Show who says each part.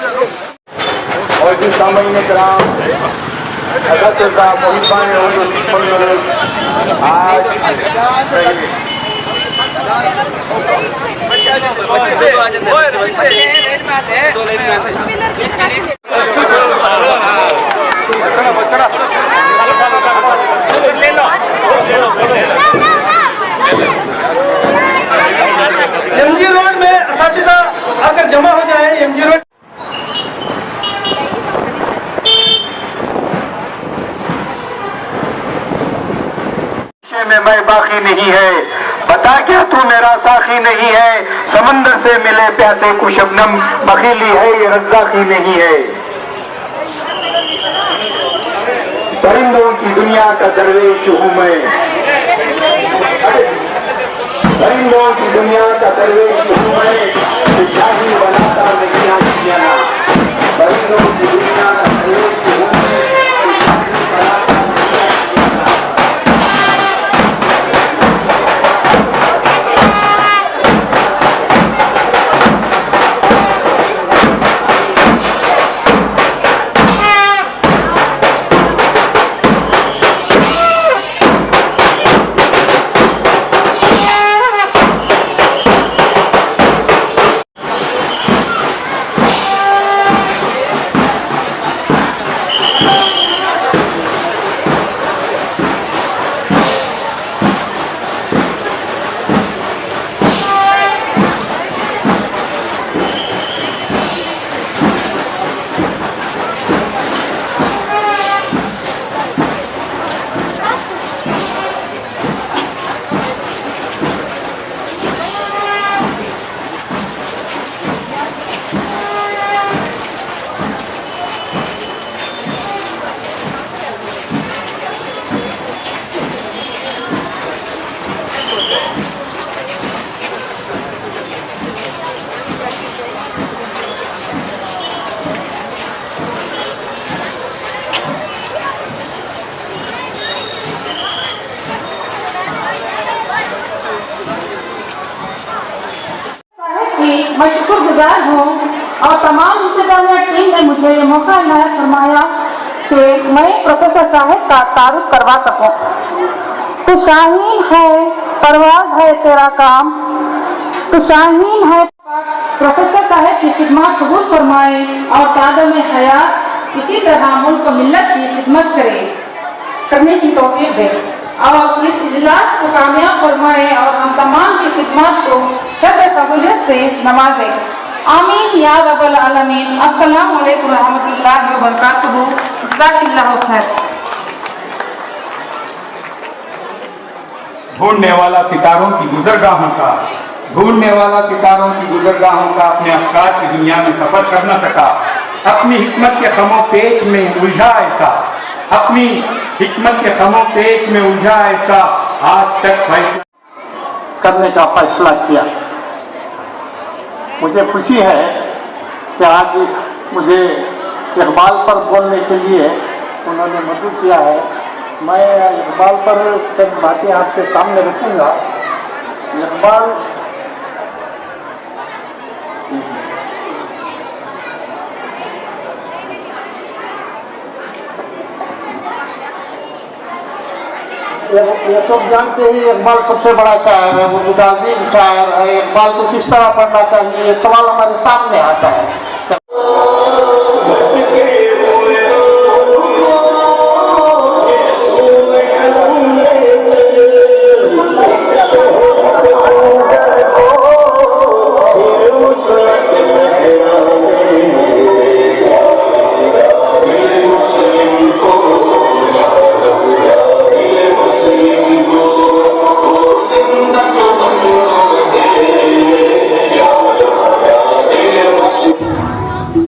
Speaker 1: और जिस सामान्य कराम अगर का मोहिबान आज
Speaker 2: एमजी रोड में असातिज़ा आकर जमा हो जाए। एमजी रोड
Speaker 1: में मैं बाकी नहीं है, बता क्या तू मेरा साखी नहीं है। समंदर से मिले प्यासे को शबनम बखीली है, ये रज़्ज़ाक़ी नहीं है। परिंदों की दुनिया का दरवेश हूँ मैं, परिंदों की दुनिया का दरवेश हूँ मैं, शाही बनाता नहीं आशियाना। परिंदों की दुनिया का दरवेश हूँ मैं, शाही बनाता नहीं आशियाना।
Speaker 3: मैं शुक्रगुजार हूँ और तमाम इंतजामिया टीम ने मुझे ये मौका इनायत फरमाया कि मैं प्रोफेसर साहब का तारुफ करवा सकूँ। तू शाहीन है, परवाज है तेरा काम, तू शाहीन है। प्रोफेसर साहब की खिदमत कबूल फरमाए और तादम हयात इसी तरह मुल्क व मिल्लत की खिदमत करने की तौफीक दे और इस इजलास को कामयाब फरमाए और हम तमाम की खिदमत को शर्फ कबूलियत से नवाजे। आमीन या रब्बल आलमीन। अस्सलाम वालेकुम रहमतुल्लाहि व बरकातुहू। जज़ाकिल्लाहु खैर।
Speaker 1: ढूंढने वाला सितारों की गुजरगाहों का, ढूंढने वाला सितारों की गुजरगाहों का अपने अफकार की दुनिया में सफर कर न सका। अपनी हिकमत के खमो पेच में उलझा ऐसा, अपनी हिकमत के खमो पेच में उलझा ऐसा आज तक फैसला
Speaker 2: करने का फैसला किया। मुझे खुशी है कि आज मुझे इकबाल पर बोलने के लिए उन्होंने मदद किया है। मैं इकबाल पर चंद बातें आपके सामने रखूँगा। इकबाल ये सब जानते ही इकबाल सबसे बड़ा शायर है, वो मुदाजिम शायर है। इकबाल को किस तरह पढ़ना चाहिए ये सवाल हमारे सामने आता है।